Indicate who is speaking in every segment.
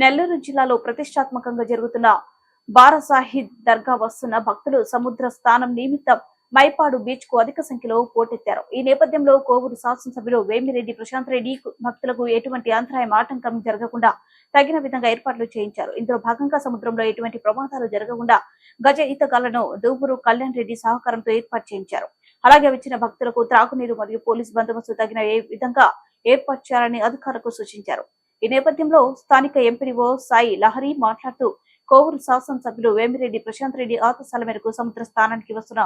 Speaker 1: నెల్లూరు జిల్లాలో ప్రతిష్టాత్మకంగా జరుగుతున్న బారాసాహిద్ దర్గా వస్తున్న భక్తులు సముద్ర స్నానం నిమిత్తం మైపాడు బీచ్ కు అధిక సంఖ్యలో పోటెత్తారు. ఈ నేపథ్యంలో కోవూరు శాసనసభ్యులు వేమిరెడ్డి ప్రశాంత్ రెడ్డి భక్తులకు ఎటువంటి అంతరాయం ఆటంకం జరగకుండా తగిన విధంగా ఏర్పాట్లు చేయించారు. ఇందులో భాగంగా సముద్రంలో ఎటువంటి ప్రమాదాలు జరగకుండా గజ ఈతగాళ్లను దూబూరు కళ్యాణ్ రెడ్డి సహకారంతో ఏర్పాటు చేయించారు. అలాగే వచ్చిన భక్తులకు త్రాగునీరు మరియు పోలీసు బందోబస్తు తగిన విధంగా ఏర్పాటు చేయాలని అధికారులకు సూచించారు. ఈ నేపథ్యంలో స్థానిక ఎంపీడీఓ సాయి లహరి మాట్లాడుతూ కోవూరు శాసనసభ్యులు వేమిరెడ్డి ప్రశాంత్ రెడ్డి ఆదేశాల మేరకు సముద్ర స్థానానికి వస్తున్న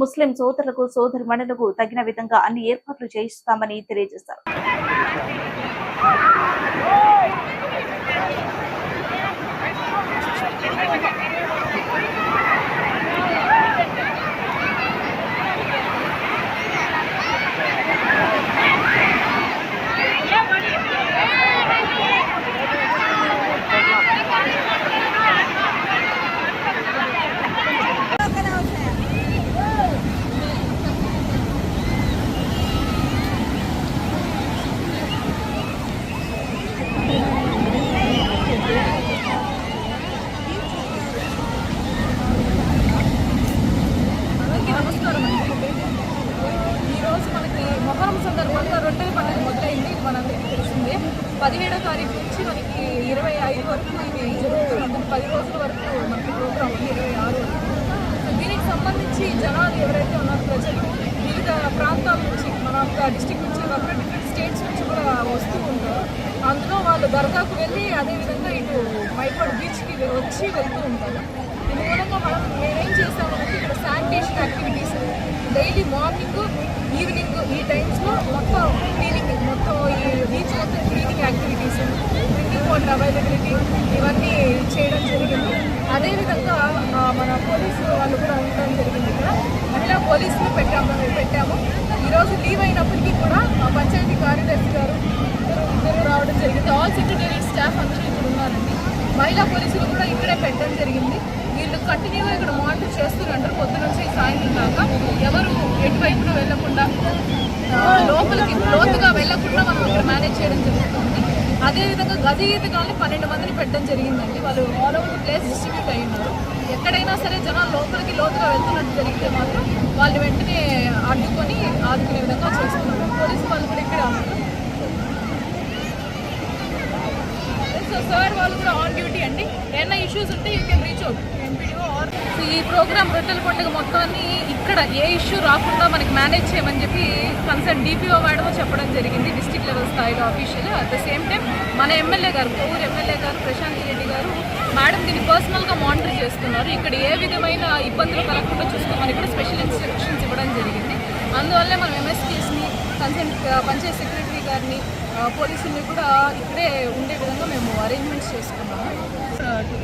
Speaker 1: ముస్లిం సోదరులకు సోదరిమణులకు తగిన విధంగా అన్ని ఏర్పాట్లు చేయిస్తామని తెలియజేశారు.
Speaker 2: మొహరం సందర్భంగా రొట్టెల పండుగ మొదలైంది. ఇది మనందరికీ తెలిసిందే. 17వ తారీఖు నుంచి మనకి 25 వరకు ఇది జరుగుతుంది. 10 రోజుల వరకు మనకి ప్రోగ్రామ్ ఉంది, 26 వరకు. దీనికి సంబంధించి జనాలు ఎవరైతే ఉన్నారో ప్రజలు వివిధ ప్రాంతాల నుంచి మన డిస్టిక్ నుంచి కాకుండా డిఫరెంట్ స్టేట్స్ నుంచి కూడా వస్తూ ఉంటారు. అందులో వాళ్ళు దర్గాకు వెళ్ళి అదేవిధంగా ఇటు మైపాడు బీచ్కి వచ్చి వెళ్తూ ఉంటారు. దీని మూలంగా మేమేం చేస్తామంటే ఇక్కడ sanitation activities daily morning evening ఈ టైమ్స్లో మొత్తం క్లీనింగ్, మొత్తం ఈ బీచ్ మొత్తం cleaning activities, drinking water availability ఇవన్నీ చేయడం జరిగింది. అదేవిధంగా మన పోలీసు వాళ్ళు కూడా ఉండడం జరిగింది. ఇక్కడ మహిళా పోలీసులు పెట్టాము. ఈరోజు లీవ్ అయినప్పటికీ కూడా పంచాయతీ కార్యదర్శి గారు ఇద్దరు రావడం జరిగింది. ఆల్ సెక్రటేరియట్ స్టాఫ్ అందరూ ఇక్కడ ఉన్నారండి. మహిళా పోలీసులు కూడా ఇక్కడే పెట్టడం జరిగింది. వీళ్ళు కంటిన్యూగా ఇక్కడ మానిటర్ చేస్తున్నారు పొద్దు నుంచి సాయంత్రం దాకా. ఎవరు ఎటువైపున వెళ్లకుండా లోపలికి లోతుగా వెళ్లకుండా మనం ఇక్కడ మేనేజ్ చేయడం జరుగుతుంది. అదేవిధంగా గజ ఈతగాళ్ళని 12 మందిని పెట్టడం జరిగిందండి. వాళ్ళు all over the place distribute అయి ఉన్నారు. ఎక్కడైనా సరే జనాలు లోపలికి లోతుగా వెళ్తున్నట్టు జరిగితే మాత్రం వాళ్ళు వెంటనే అడ్డుకొని ఆదుకునే విధంగా చేస్తున్నారు. పోలీసు వాళ్ళు కూడా ఇక్కడే ఉన్నారు. సో సార్ వాళ్ళు కూడా ఆన్ డ్యూటీ అండి. ఏమైనా ఇష్యూస్ ఉంటే you can reach out MPDO ఆర్. ఈ ప్రోగ్రామ్ రొట్టెల పండుగ మొత్తాన్ని ఇక్కడ ఏ ఇష్యూ రాకుండా మనకి మేనేజ్ చేయమని చెప్పి కన్సర్న్ డిపిఓ మేడం చెప్పడం జరిగింది, డిస్ట్రిక్ట్ లెవెల్ స్థాయిలో official. At the same time మన ఎమ్మెల్యే గారు, కోవూరు ఎమ్మెల్యే గారు ప్రశాంత్ రెడ్డి గారు మేడం దీన్ని పర్సనల్గా మానిటర్ చేస్తున్నారు. ఇక్కడ ఏ విధమైన ఇబ్బందులు కలగకుండా చూసుకోమని కూడా స్పెషల్ ఇన్స్ట్రక్షన్స్ ఇవ్వడం జరిగింది. అందువల్లే మనం ఎంఎస్టీస్ని, కన్సర్న్ పంచాయత్ సెక్రటరీ గారిని, పోలీసుల్ని కూడా ఇక్కడే ఉండే విధంగా మేము అరేంజ్మెంట్స్ చేసుకున్నాము.